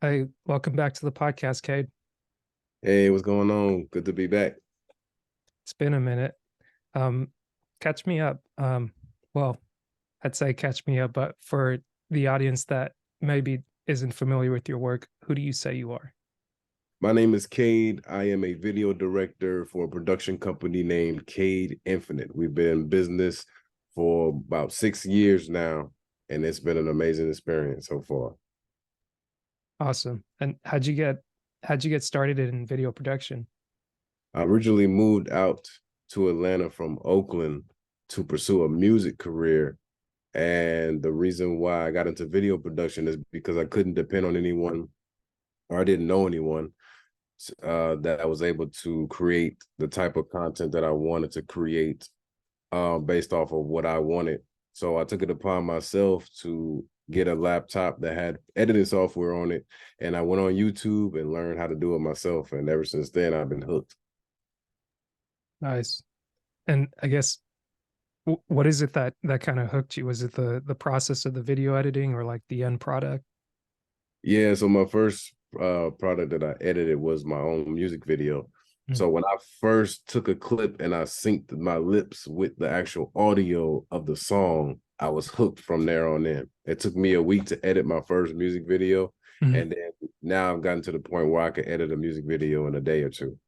Hi, welcome back to the podcast, Cade. Hey, what's going on? Good to be back. It's been a minute. Um, Catch me up. Well, I'd say catch me up, but for the audience that maybe isn't familiar with your work, who do you say you are? My name is Cade. I am a video director for a production company named Cade Infinite. We've been in business for about 6 years now, and it's been an amazing experience so far. Awesome. And how'd you get started in video production? I originally moved out to Atlanta from Oakland to pursue a music career. And the reason why I got into video production is because I couldn't depend on anyone, or I didn't know anyone that I was able to create the type of content that I wanted to create based off of what I wanted. So I took it upon myself to get a laptop that had editing software on it, and I went on YouTube and learned how to do it myself. And ever since then, I've been hooked. Nice. And I guess what is it that kind of hooked you? Was it the process of the video editing or like the end product? Yeah, so my first product that I edited was my own music video. Mm, So when I first took a clip and I synced my lips with the actual audio of the song, I was hooked from there on in. It took me a week to edit my first music video, mhm. and then now I've gotten to the point where I can edit a music video in a day or two.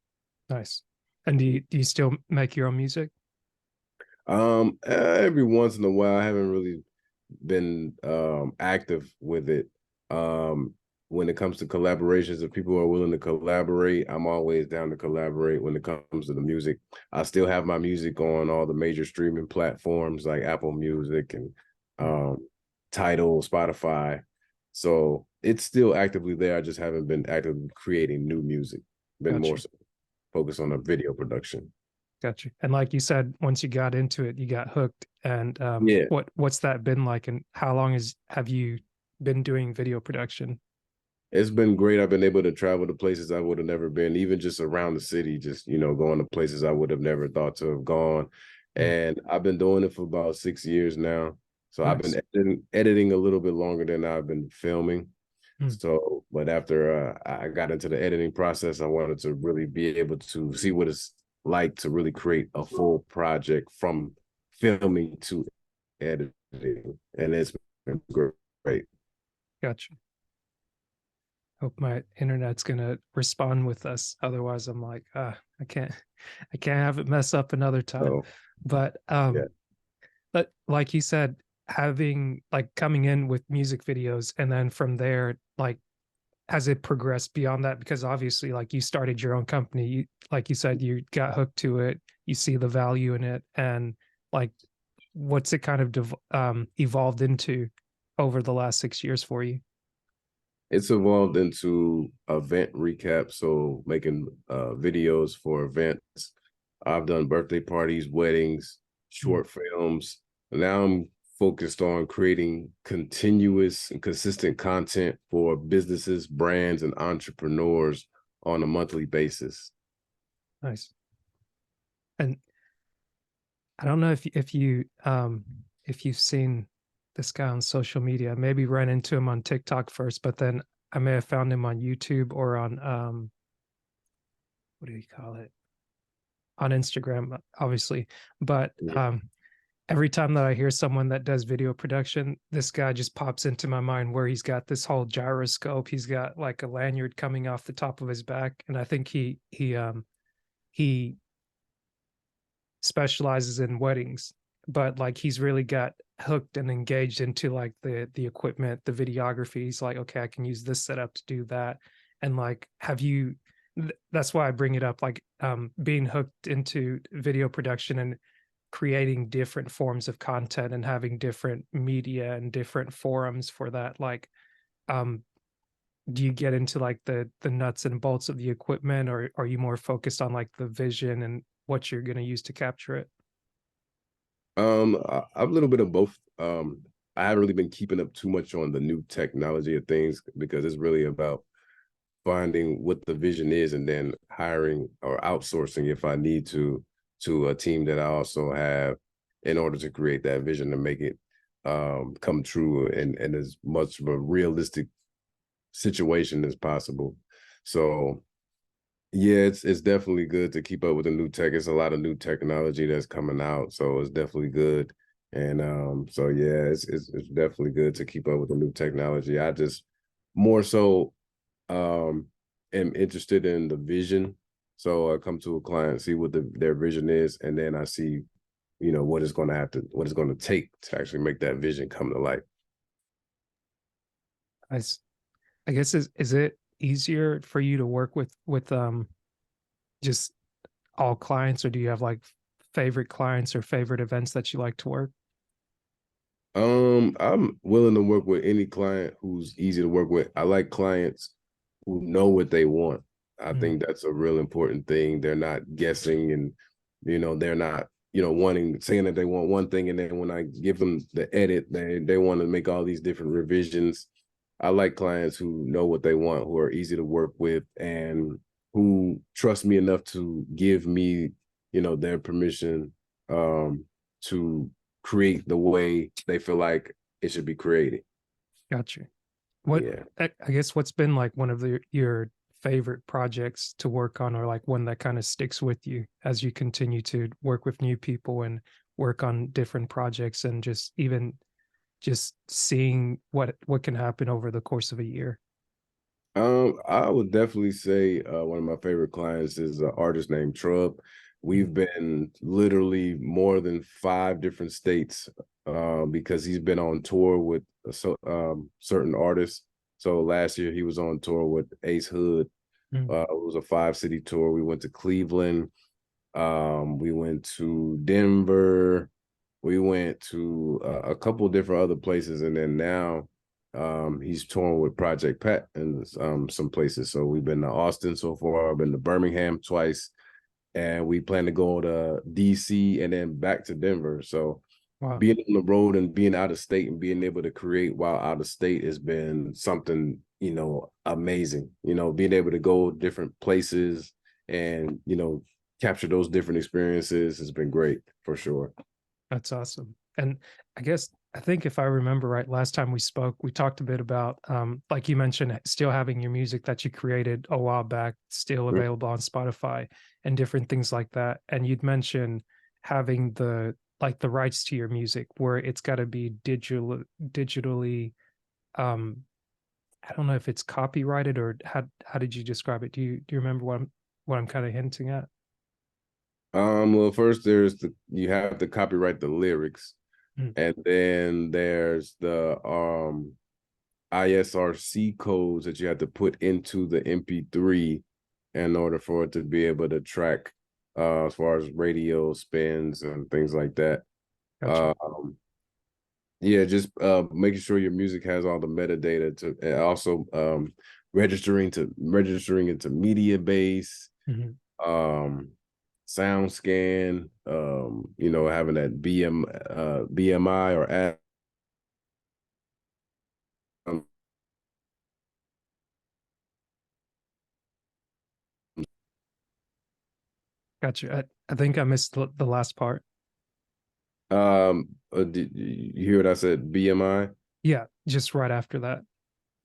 Nice. And do you still make your own music? Every once in a while, I haven't really been active with it. Um, when it comes to collaborations, if people are willing to collaborate, I'm always down to collaborate. When it comes to the music, I still have my music on all the major streaming platforms like Apple Music and Mm, um, Tidal, Spotify. So it's still actively there. I just haven't been actively creating new music. Been more gotcha. so focused on the video production. Gotcha. And like you said, once you got into it, you got hooked. And Yeah. what's that been like? And how long have you been doing video production? It's been great. I've been able to travel to places I would have never been, even just around the city, just, going to places I would have never thought to have gone. Mm, And I've been doing it for about 6 years now. So I've nice. been editing a little bit longer than I've been filming. Mm, So, but after I got into the editing process, I wanted to really be able to see what it's like to really create a full project from filming to editing. And it's been great. gotcha. Hope my internet's gonna respond with us. Otherwise, I'm like, I can't have it mess up another time. So, But yeah. but like you said, having like coming in with music videos and then from there, like has it progressed beyond that? Because obviously, like you started your own company, like you said, you got hooked to it, you see the value in it, and like, what's it kind of evolved into over the last 6 years for you? It's evolved into event recap, so making videos for events. I've done birthday parties, weddings, Mm, short films. Now I'm focused on creating continuous and consistent content for businesses, brands, and entrepreneurs on a monthly basis. nice. And I don't know if you've seen this guy on social media. Maybe ran into him on TikTok first, but then I may have found him on YouTube or on what do you call it? On Instagram, obviously. But Yeah. every time that I hear someone that does video production, this guy just pops into my mind where he's got this whole gyroscope. He's got like a lanyard coming off the top of his back, and I think he specializes in weddings, but like he's really got hooked and engaged into like the equipment, the videography. He's like, okay, I can use this setup to do that. And like, that's why I bring it up, like being hooked into video production and creating different forms of content and having different media and different forums for that. Like, um, do you get into like the nuts and bolts of the equipment, or are you more focused on like the vision and what you're going to use to capture it? A little bit of both. I haven't really been keeping up too much on the new technology of things because it's really about finding what the vision is and then hiring or outsourcing if I need to a team that I also have in order to create that vision to make it come true and as much of a realistic situation as possible. So yeah, it's definitely good to keep up with the new tech. It's a lot of new technology that's coming out, so it's definitely good. And so yeah, it's definitely good to keep up with the new technology. I just more so am interested in the vision. So I come to a client, see what their vision is, and then I see, what what it's going to take to actually make that vision come to life. I, s- I guess is it easier for you to work with just all clients, or do you have like favorite clients or favorite events that you like to work? I'm willing to work with any client who's easy to work with. I like clients who know what they want. I Mm, think that's a real important thing. They're not guessing and they're not, wanting saying that they want one thing and then when I give them the edit, they want to make all these different revisions. I like clients who know what they want, who are easy to work with and who trust me enough to give me, their permission to create the way they feel like it should be created. got you. What Yeah. I guess what's been like one of your favorite projects to work on, or like one that kind of sticks with you as you continue to work with new people and work on different projects, and just even just seeing what can happen over the course of a year? I would definitely say one of my favorite clients is an artist named Trub. Mm, We've been literally more than 5 different states because he's been on tour with certain artists. So last year he was on tour with Ace Hood. mm, It was a 5-city tour. We went to Cleveland. We went to Denver. We went to a couple different other places, and then now he's touring with Project Pat and some places. So we've been to Austin so far. I've been to Birmingham twice, and we plan to go to DC and then back to Denver. So wow, being on the road and being out of state and being able to create while out of state has been something, amazing. Being able to go different places and, capture those different experiences has been great for sure. that's awesome. And I think if I remember right, last time we spoke, we talked a bit about like you mentioned, still having your music that you created a while back still available on Spotify and different things like that. And you'd mentioned having the rights to your music where it's got to be digitally um I don't know if it's copyrighted, or how did you describe it? Do you remember what I'm kind of hinting at? Well, first you have to copyright the lyrics, Mm, and then there's the ISRC codes that you have to put into the MP3 in order for it to be able to track as far as radio spins and things like that. gotcha. Um, yeah, just making sure your music has all the metadata to and also registering into media base, Mhm. um, sound scan, having that BMI or Gotcha. I think I missed the last part. did you hear what I said? BMI? Yeah, just right after that.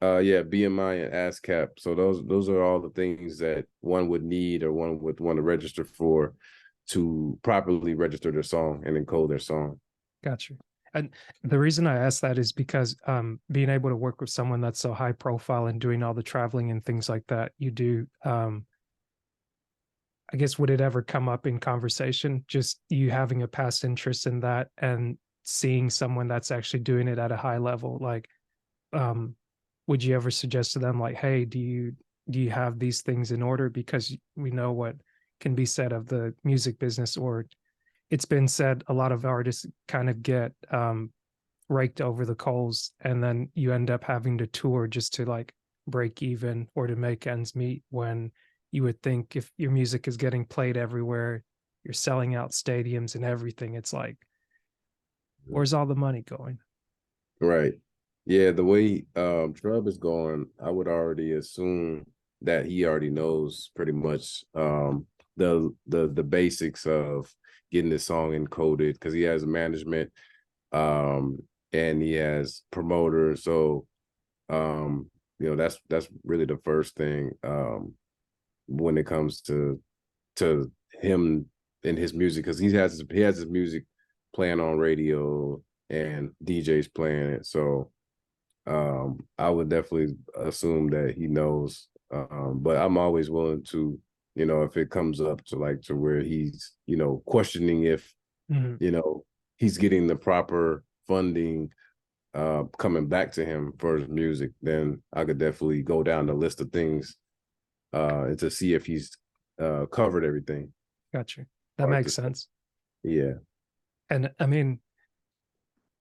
Yeah, BMI and ASCAP. So those are all the things that one would need or one would want to register for to properly register their song and encode their song. Gotcha. And the reason I asked that is because being able to work with someone that's so high profile and doing all the traveling and things like that, you do. I guess would it ever come up in conversation, just you having a past interest in that and seeing someone that's actually doing it at a high level? Like, um, would you ever suggest to them like, hey, do you have these things in order? Because we know what can be said of the music business, or it's been said a lot of artists kind of get raked over the coals, and then you end up having to tour just to like break even or to make ends meet, when you would think if your music is getting played everywhere, you're selling out stadiums and everything, it's like, where's all the money going? Right. Yeah, the way Trub is going, I would already assume that he already knows pretty much the basics of getting this song encoded because he has management um and he has promoters. So that's really the first thing when it comes to him and his music, because he has his music playing on radio and DJs playing it. So I would definitely assume that he knows. But I'm always willing to, if it comes up to where he's, questioning if, Mhm. you know, he's getting the proper funding coming back to him for his music, then I could definitely go down the list of things and to see if he's covered everything. Got you. That Or makes just, sense. yeah, And I mean,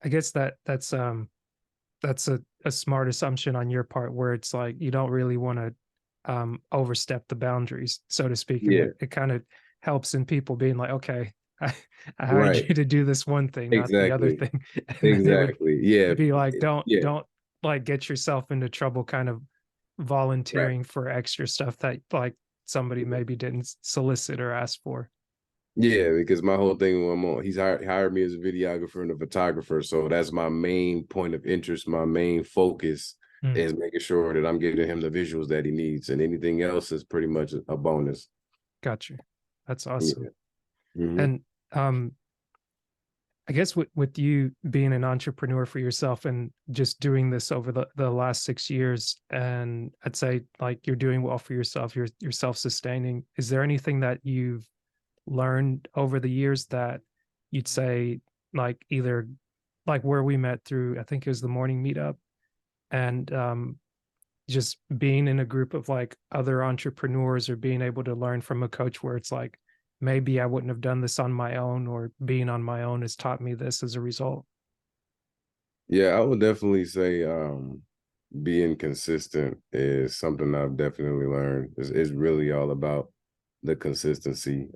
I guess that's a smart assumption on your part where it's like you don't really want to overstep the boundaries, so to speak. And yeah, it kind of helps in people being like, okay, I, I hired right, you to do this one thing, not the other exactly, thing. And then they would exactly, yeah, be like, yeah, don't like get yourself into trouble kind of right. volunteering for extra stuff that like somebody maybe didn't solicit or ask for. Yeah, because my whole thing when I'm on, he's hired me as a videographer and a photographer. So that's my main point of interest. My main focus Mm, is making sure that I'm getting him the visuals that he needs, and anything else is pretty much a bonus. got you. That's Yeah. awesome. Hmm. And I guess with you being an entrepreneur for yourself and just doing this over the last 6 years, and I'd say like you're doing well for yourself, you're self-sustaining. Is there anything that you've learned over the years that you'd say like either like where we met through, I think it was the morning meetup, and just being in a group of like other entrepreneurs or being able to learn from a coach where it's like maybe I wouldn't have done this on my own or being on my own has taught me this as a result. Yeah, I would definitely say being consistent is something I've definitely learned. It's really all about the consistency.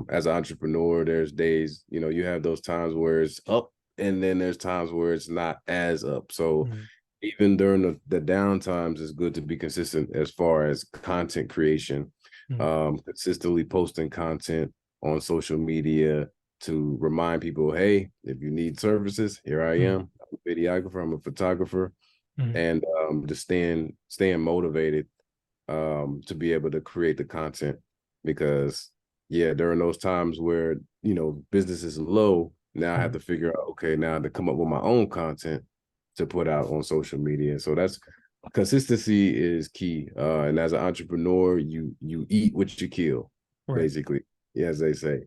As an entrepreneur, there's days, you have those times where it's up, and then there's times where it's not as up. So Mhm, even during the down times, it's good to be consistent as far as content creation, mhm, consistently posting content on social media to remind people, hey, if you need services, here I mhm, am. I'm a videographer, I'm a photographer, mhm, and just staying motivated to be able to create the content, because yeah, during those times where business is low, now I have mhm. to figure out, okay, now to come up with my own content to put out on social media. So that's consistency is key. And as an entrepreneur, you eat what you kill, Right. basically, as they say.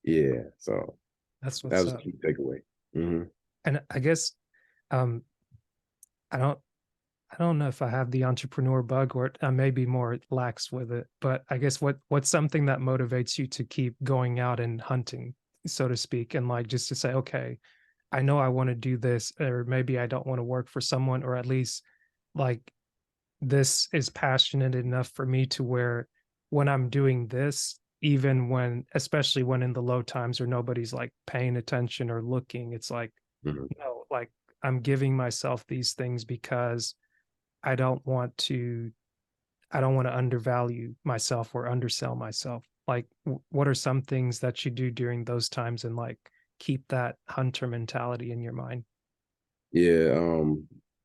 Yeah. So That's that what's was a up. key takeaway. Hmm. And I guess um I don't I don't know if I have the entrepreneur bug or I may be more lax with it, but I guess what's something that motivates you to keep going out and hunting, so to speak, and like just to say, okay, I know I want to do this, or maybe I don't want to work for someone, or at least like this is passionate enough for me to where when I'm doing this, even when, especially when in the low times or nobody's like paying attention or looking, it's like, Hmm. no, like I'm giving myself these things because I don't want to I don't want to undervalue myself or undersell myself. Like what are some things that you do during those times and like keep that hunter mentality in your mind? Yeah,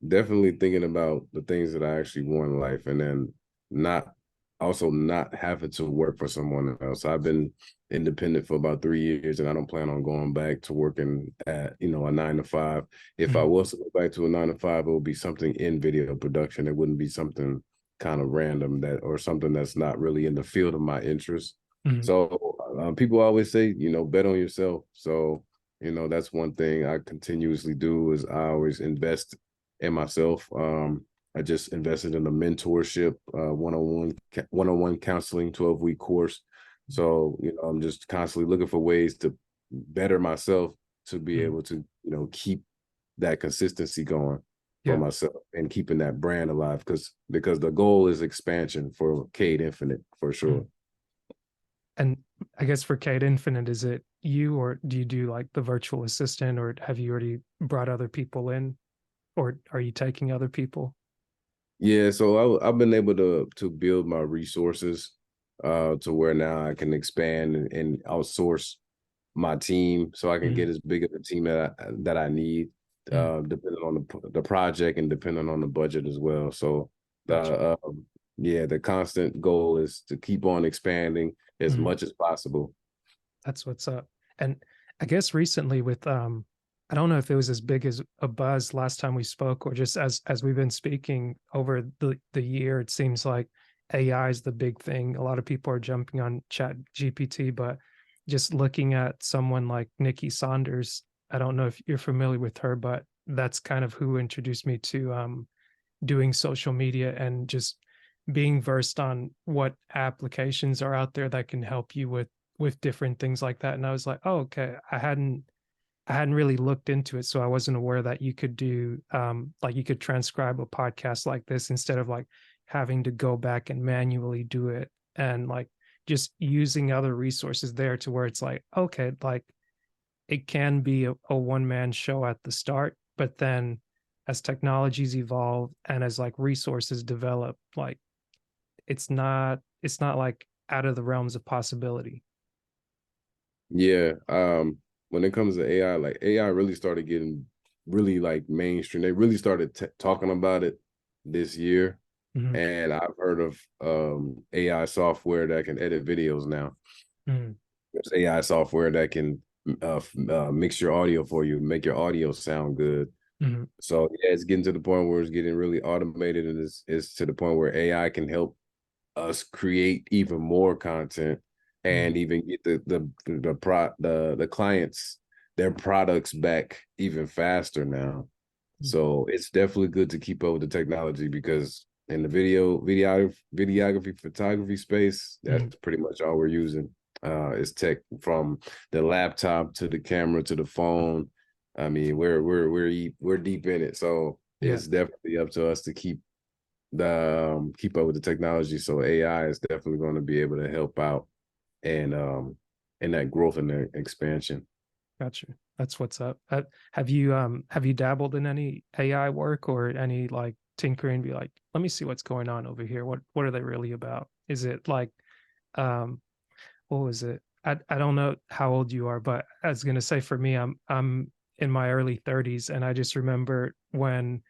definitely thinking about the things that I actually want in life, and then not not having to work for someone else. I've been independent for about 3 years, and I don't plan on going back to working at a 9 to 5. If I Mhm, was to go back to a 9 to 5, it would be something in video production. It wouldn't be something kind of random that or something that's not really in the field of my interest. mhm, So people always say, bet on yourself. So that's one thing I continuously do is I always invest in myself. I just invested in a mentorship, one-on-one counseling 12-week course. So, I'm just constantly looking for ways to better myself to be mhm. able to, keep that consistency going for Yeah. myself and keeping that brand alive, because the goal is expansion for Cade Infinite for sure. Mhm. And I guess for Cade Infinite, is it you or do you do like the virtual assistant or have you already brought other people in or are you taking other people? Yeah, so I've been able to build my resources to where now I can expand and outsource my team, so I can Mhm, get as big of a team that I need, mhm, depending on the project and depending on the budget as well. So Gotcha. Yeah, the constant goal is to keep on expanding as Mhm. much as possible. That's what's up. And I guess recently with I don't know if it was as big as a buzz last time we spoke or just as we've been speaking over the year, it seems like AI is the big thing. A lot of people are jumping on Chat GPT, but just looking at someone like Nikki Saunders, I don't know if you're familiar with her, but that's kind of who introduced me to doing social media and just being versed on what applications are out there that can help you with different things like that. And I was like, oh, okay, I hadn't really looked into it, so I wasn't aware that you could do like you could transcribe a podcast like this instead of like having to go back and manually do it, and like just using other resources there to where it's like, okay, like it can be a one man show at the start, but then as technologies evolve and as like resources develop, like it's not like out of the realms of possibility. Yeah. When it comes to AI, like AI really started getting really like mainstream. They really started talking about it this year. Mhm, And I've heard of AI software that can edit videos now. mhm, There's AI software that can mix your audio for you, make your audio sound good. mhm, So yeah, it's getting to the point where it's getting really automated, and it's to the point where AI can help us create even more content mhm, and even get the clients their products back even faster now. mhm, So it's definitely good to keep up with the technology because in the videography photography space, mhm. that's pretty much all we're using. Is tech from the laptop to the camera to the phone. I mean, we're deep in it, so Yeah, it's definitely up to us to keep up with the technology. So AI is definitely going to be able to help out and in that growth and that expansion. gotcha. That's what's up. Have you dabbled in any AI work or any like tinkering? Be like, let me see what's going on over here. What are they really about? Is it like um what was it? I don't know how old you are, but I was gonna say for me, I'm in my early 30s, and I just remember when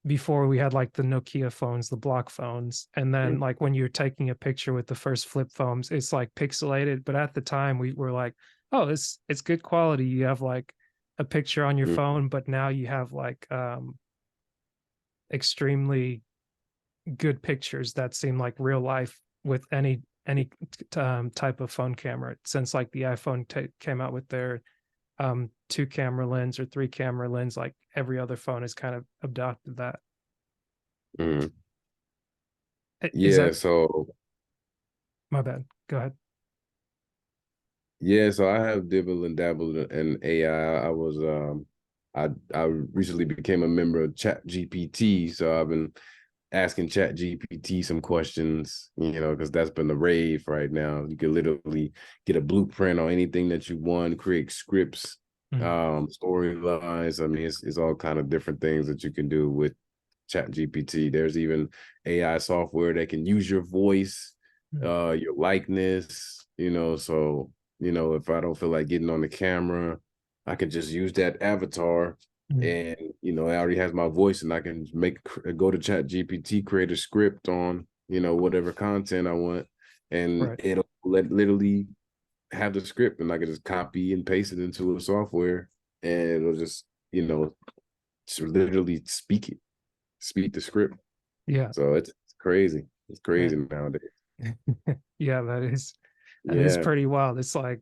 before we had like the Nokia phones, the block phones, and then like when you're taking a picture with the first flip phones, it's like pixelated. But at the time, we were like, oh, it's good quality. You have like a picture on your Mhm. phone, but now you have like extremely good pictures that seem like real life with any type of phone camera since like the iPhone came out with their two camera lens or three camera lens. Like every other phone has kind of adopted that. Mhm. Is Yeah, that so my bad? Go ahead. yeah, so I have dibbled and dabbled in AI. I recently became a member of Chat GPT, so I've been asking Chat GPT some questions, because that's been the rave right now. You can literally get a blueprint on anything that you want, create scripts, Mhm, storylines. I mean, it's all kind of different things that you can do with Chat GPT. There's even AI software that can use your voice, mhm, your likeness, so if I don't feel like getting on the camera, I can just use that avatar mhm. and it already has my voice and I can go to Chat GPT, create a script on whatever content I want, and Right. it'll literally have the script, and I can just copy and paste it into a software, and it'll just literally speak the script. Yeah. So it's crazy. It's Yeah. crazy nowadays. Yeah. That is Yeah. pretty wild. It's like,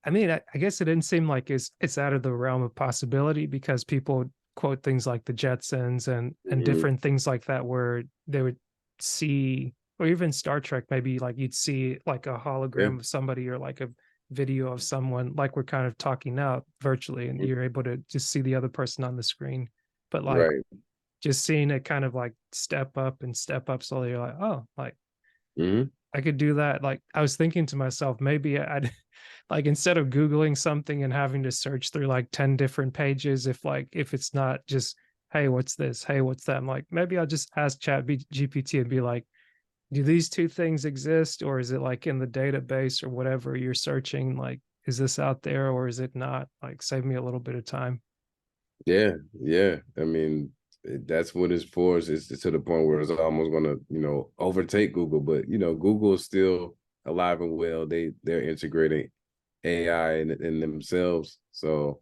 I mean, I guess it didn't seem like it's out of the realm of possibility because people quote things like the Jetsons and Mhm. different things like that where they would see, or even Star Trek, maybe like you'd see like a Yeah. hologram of somebody or like a video of someone like we're kind of talking now virtually, and Mhm. you're able to just see the other person on the screen. But like Right. just seeing it kind of like step up slowly, you're like, oh, like Hmm. I could do that. Like I was thinking to myself, maybe I'd like instead of Googling something and having to search through like 10 different pages, if it's not just, hey, what's this? Hey, what's that? I'm like, maybe I'll just ask GPT and be like, do these two things exist? Or is it like in the database or whatever you're searching? Like, is this out there or is it not? Like save me a little bit of time. Yeah. Yeah. I mean, That's what it's for. It's to the point where it's almost gonna, overtake Google. But Google is still alive and well. They're integrating AI in themselves. So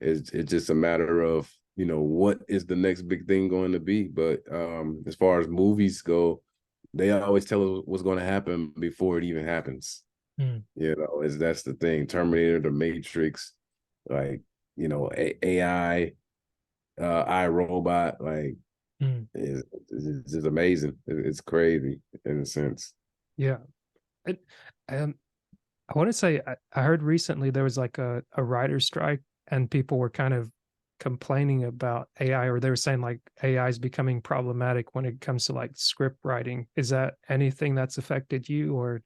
it's just a matter of, what is the next big thing going to be. But as far as movies go, they always tell us what's going to happen before it even happens. Mm, That's the thing. Terminator, The Matrix, like, AI, iRobot, like mm. it's just amazing. It's crazy in a sense. Yeah. I, um, I want to say I heard recently there was like a writer strike and people were kind of complaining about AI, or they were saying like AI is becoming problematic when it comes to like script writing. Is that anything that's affected you, or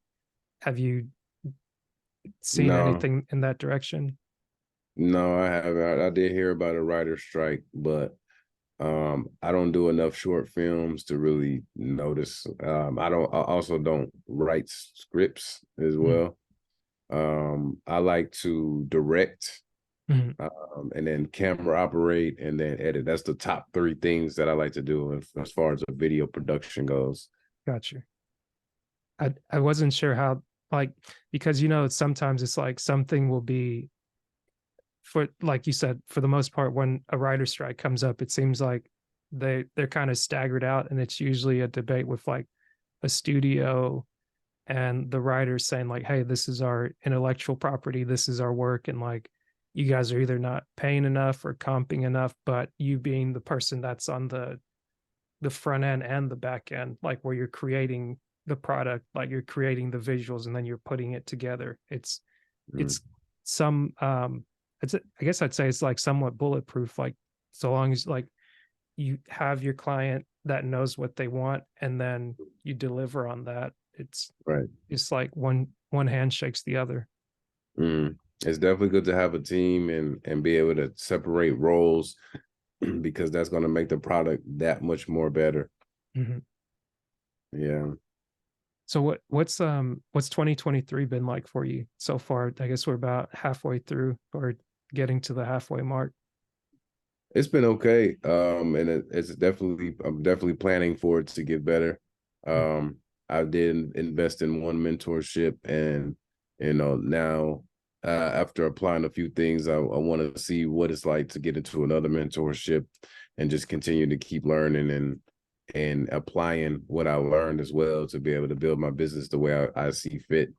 have you seen No, anything in that direction? no, I haven't. I did hear about a writer strike, but I don't do enough short films to really notice. I also don't write scripts as Mm, well. I like to direct, mhm. and then camera operate and then edit. That's the top three things that I like to do as far as a video production goes. Gotcha. I wasn't sure how, like, because sometimes it's like something will be, for like you said, for the most part when a writer strike comes up, it seems like they're kind of staggered out, and it's usually a debate with like a studio and the writers saying like, hey, this is our intellectual property, this is our work, and like you guys are either not paying enough or comping enough. But you being the person that's on the front end and the back end, like where you're creating the product, like you're creating the visuals and then you're putting it together, Mm, it's some it's I guess I'd say it's like somewhat bulletproof, like so long as like you have your client that knows what they want and then you deliver on that. right. It's like one hand shakes the other. Mm. It's definitely good to have a team and be able to separate roles because that's going to make the product that much more better. Mhm. Yeah. So what's 2023 been like for you so far? I guess we're about halfway through, or getting to the halfway mark. It's been okay. And I'm definitely planning for it to get better. Mm, Um, I did invest in one mentorship, and now after applying a few things, I want to see what it's like to get into another mentorship and just continue to keep learning and applying what I learned as well to be able to build my business the way I see fit.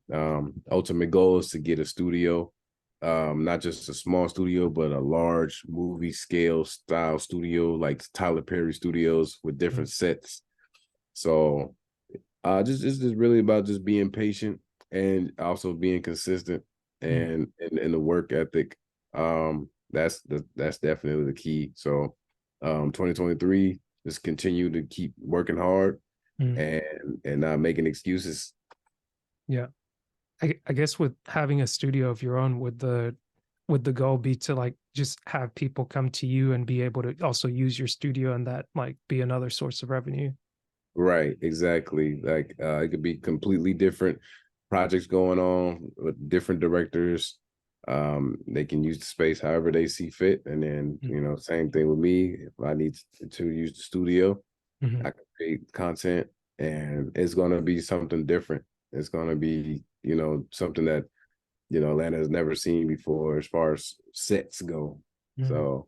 Ultimate goal is to get a studio, not just a small studio, but a large movie scale style studio like Tyler Perry Studios with mm, different sets. So just it's just really about just being patient and also being consistent mm, and the work ethic. That's definitely the key. So 2023, just continue to keep working hard mm. and not making excuses. Yeah. I guess with having a studio of your own, would the goal be to like just have people come to you and be able to also use your studio and that like be another source of revenue? Right, exactly. Like it could be completely different projects going on with different directors. They can use the space however they see fit. And then, Mm, same thing with me. If I need to use the studio, mhm, I can create content and it's gonna be something different. It's gonna be, something that, Atlanta has never seen before as far as sets go. mhm. So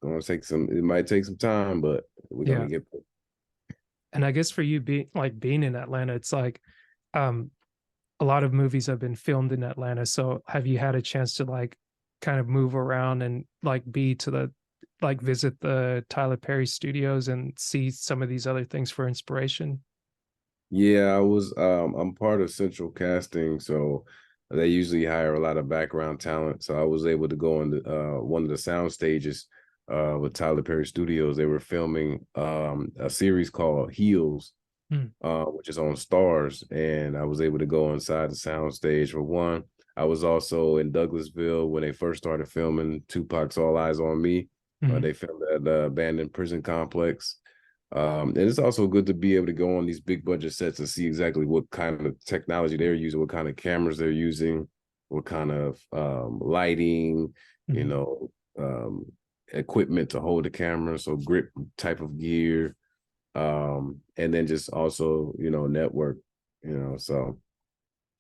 it might take some time, but we're gonna Yeah. get And I guess for you being in Atlanta, it's like um a lot of movies have been filmed in Atlanta. So have you had a chance to like kind of move around and like be to the like visit the Tyler Perry studios and see some of these other things for inspiration? Yeah, I'm part of central casting, so they usually hire a lot of background talent. So I was able to go on one of the sound stages with Tyler Perry Studios. They were filming a series called Heels, Mm, which is on Stars, and I was able to go inside the sound stage for one. I was also in Douglasville when they first started filming Tupac's All Eyes on Me. mhm, They filmed at the abandoned prison complex. And it's also good to be able to go on these big budget sets and see exactly what kind of technology they're using, what kind of cameras they're using, what kind of lighting, you mhm, know, um, equipment to hold the camera, so grip type of gear, and then just also, network, so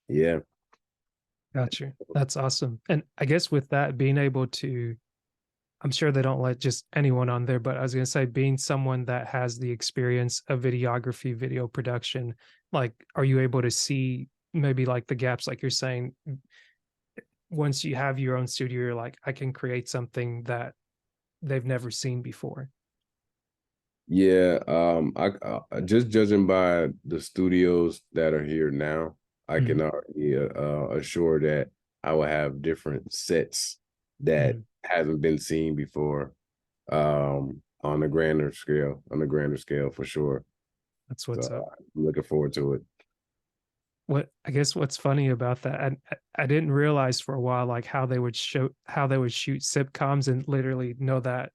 yeah. Got you. That's awesome. And I guess with that, being able to, I'm sure they don't let just anyone on there, but I was going to say, being someone that has the experience of videography, video production, like, are you able to see maybe like the gaps, like you're saying, once you have your own studio, you're like, I can create something that they've never seen before. Yeah, just judging by the studios that are here now, I Mhm, can already assure that I will have different sets that mhm. hasn't been seen before, on a grander scale for sure. That's So what's up. I'm looking forward to it. What I guess what's funny about that, I didn't realize for a while like how they would shoot sitcoms and literally know that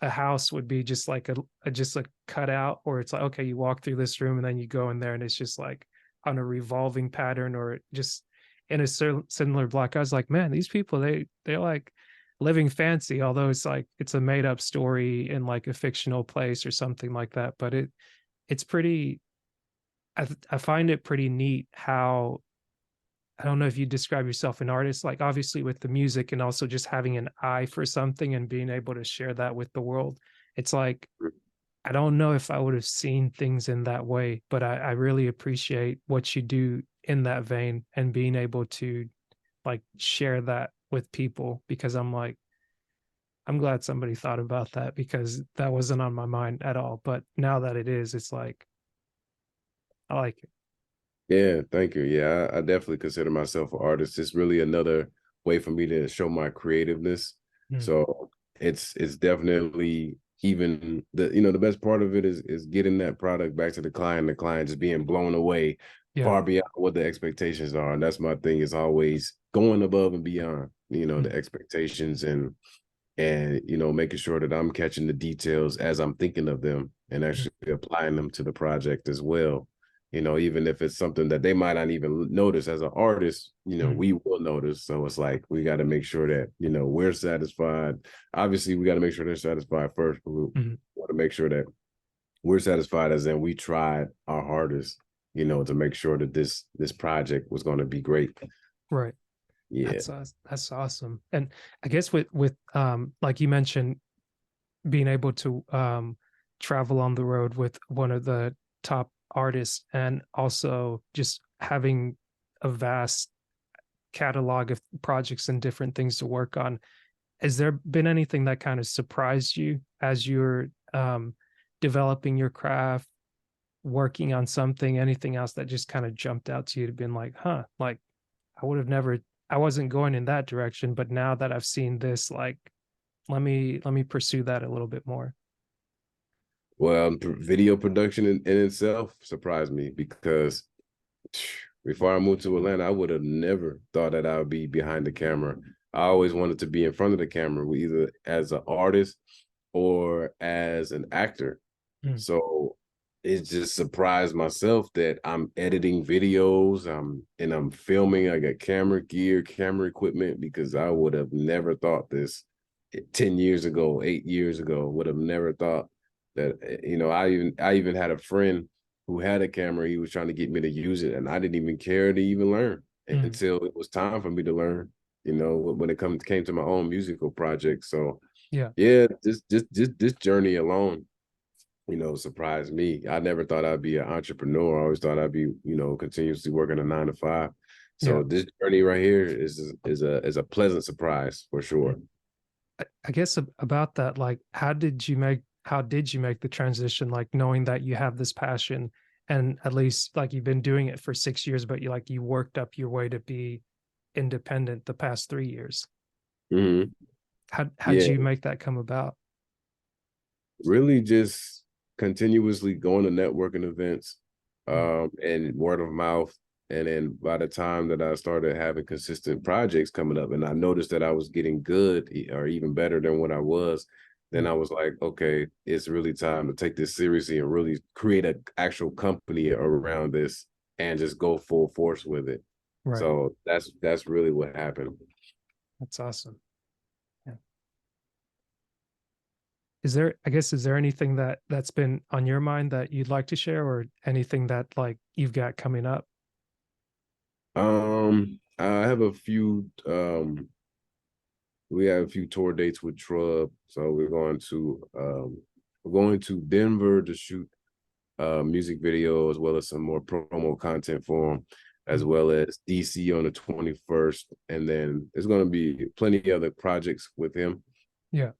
a house would be just like just a cutout, or it's like, okay, you walk through this room and then you go in there and it's just like on a revolving pattern or just in a similar block. I was like, man, these people, they're like living fancy, although it's like it's a made up story in like a fictional place or something like that. But it's pretty, I find it pretty neat how, I don't know if you describe yourself an artist, like obviously with the music and also just having an eye for something and being able to share that with the world. It's like, I don't know if I would have seen things in that way, but I really appreciate what you do in that vein and being able to like share that with people, because I'm like, I'm glad somebody thought about that because that wasn't on my mind at all. But now that it is, it's like, I like it. Yeah, thank you. Yeah, I definitely consider myself an artist. It's really another way for me to show my creativeness. Mm, So it's definitely, even the best part of it is getting that product back to the client just being blown away yeah. far beyond what the expectations are. And that's my thing, is always going above and beyond, the Mm, expectations, and making sure that I'm catching the details as I'm thinking of them and mm, actually applying them to the project as well. Even if it's something that they might not even notice as an artist, mm, we will notice. So it's like we got to make sure that we're satisfied. Obviously we got to make sure they're satisfied first, but we mm. want to make sure that we're satisfied, as in we tried our hardest, to make sure that this project was going to be great. Right. Yeah. That's awesome. And I guess with like you mentioned, being able to travel on the road with one of the top artists and also just having a vast catalog of projects and different things to work on. Has there been anything that kind of surprised you as you're developing your craft, working on something, anything else that just kind of jumped out to you to been like, huh, like I would have never, I wasn't going in that direction, but now that I've seen this, like, let me pursue that a little bit more. Well, video production in itself surprised me, because before I moved to Atlanta, I would have never thought that I would be behind the camera. I always wanted to be in front of the camera, either as an artist or as an actor. Mm, So it just surprised myself that I'm editing videos, and I'm filming. I got camera gear, camera equipment, because I would have never thought this 10 years ago, 8 years ago, would have never thought that, I even had a friend who had a camera. He was trying to get me to use it, and I didn't even care to even learn mm, until it was time for me to learn, when it came to my own musical project. So yeah. yeah, just this journey alone, surprised me. I never thought I'd be an entrepreneur. I always thought I'd be, continuously working a 9 to 5. Yeah. So this journey right here is a pleasant surprise for Mm. sure. I guess about that, like, how did you make the transition, like knowing that you have this passion and at least like you've been doing it for 6 years, but you worked up your way to be independent the past 3 years. Hmm. How'd Yeah, you make that come about? really just continuously going to networking events, Mm, and word of mouth. And then by the time that I started having consistent projects coming up, and I noticed that I was getting good, or even better than what I was, then mm, I was like, okay, it's really time to take this seriously and really create an actual company around this and just go full force with it. right. So that's really what happened. That's awesome. Yeah. is there anything that's been on your mind that you'd like to share, or anything that like you've got coming up? I have a few we have a few tour dates with Tchoua, so we're going to Denver to shoot music video as well as some more promo content for him, as Mm, well as DC on the 21st, and then there's going to be plenty of other projects with him. yeah.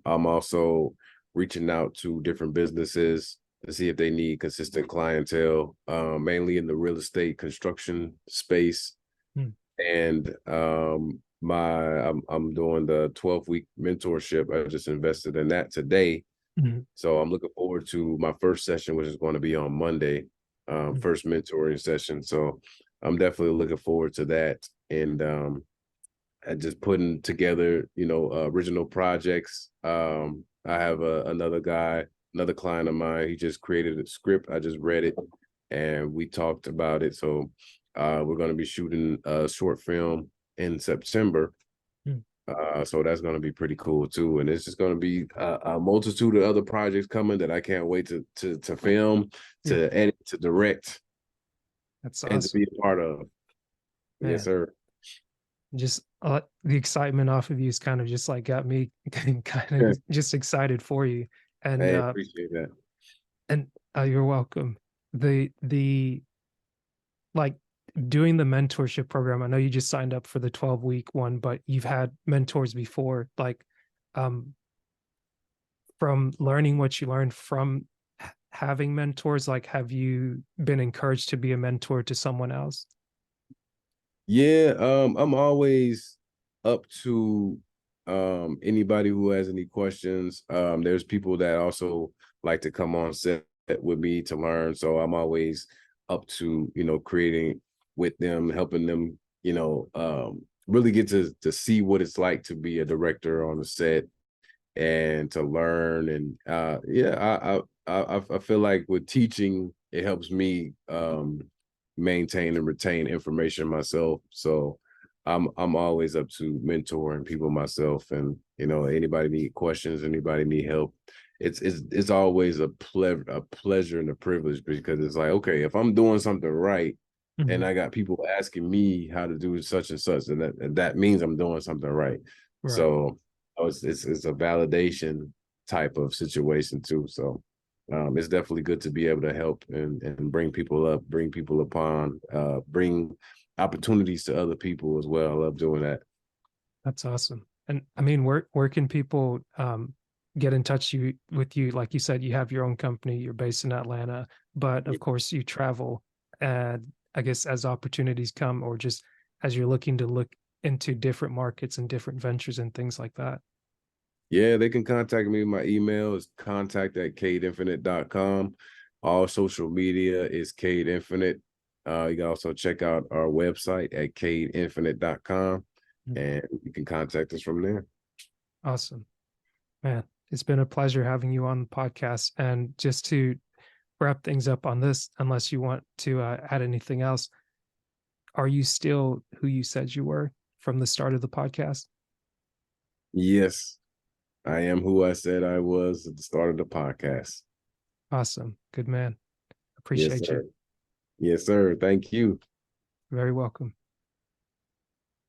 I'm also reaching out to different businesses to see if they need consistent clientele, mainly in the real estate construction space. Mm, And I'm doing the 12-week mentorship. I just invested in that today. mhm, So I'm looking forward to my first session, which is going to be on Monday, mm, first mentoring session. So I'm definitely looking forward to that. And just putting together, original projects. I have another client of mine. He just created a script. I just read it, and we talked about it. So we're going to be shooting a short film in September. mm, So that's going to be pretty cool too. And it's just going to be a multitude of other projects coming that I can't wait to film, yeah, to edit, to direct, that's and to be awesome, a part of. Yes, man. sir. Just the excitement off of you is kind of just like got me kind Yeah, of just excited for you. I And appreciate that. and you're welcome. The like doing the mentorship program, I know you just signed up for the 12-week one, but you've had mentors before. Like, um, from learning what you learned from having mentors, like, have you been encouraged to be a mentor to someone else? Yeah, I'm always up to anybody who has any questions. There's people that also like to come on set with me to learn. So I'm always up to, creating with them, helping them, really get to see what it's like to be a director on the set and to learn. And yeah, I feel like with teaching, it helps me maintain and retain information myself. So I'm always up to mentoring people myself. And anybody need questions, anybody need help, it's always a pleasure and a privilege, because it's like, okay, if I'm doing something right and Mhm. I got people asking me how to do such and such, and that means I'm doing something right. Right. So it's a validation type of situation too. So it's definitely good to be able to help and bring people up, bring people upon, bring opportunities to other people as well. I love doing that. That's awesome. And I mean, where can people get in touch with you? Like you said, you have your own company, you're based in Atlanta, but of course you travel. And I guess as opportunities come, or just as you're looking to look into different markets and different ventures and things like that. Yeah, they can contact me. My email is contact@cadeinfinite.com. All social media is Cade Infinite. You can also check out our website at cadeinfinite.com, Mm. and you can contact us from there. Awesome, man. It's been a pleasure having you on the podcast. And just to wrap things up on this, unless you want to add anything else, are you still who you said you were from the start of the podcast? Yes, I am who I said I was at the start of the podcast. Awesome. Good man. Yes, Appreciate you. sir. Yes, sir. Thank you. Very welcome.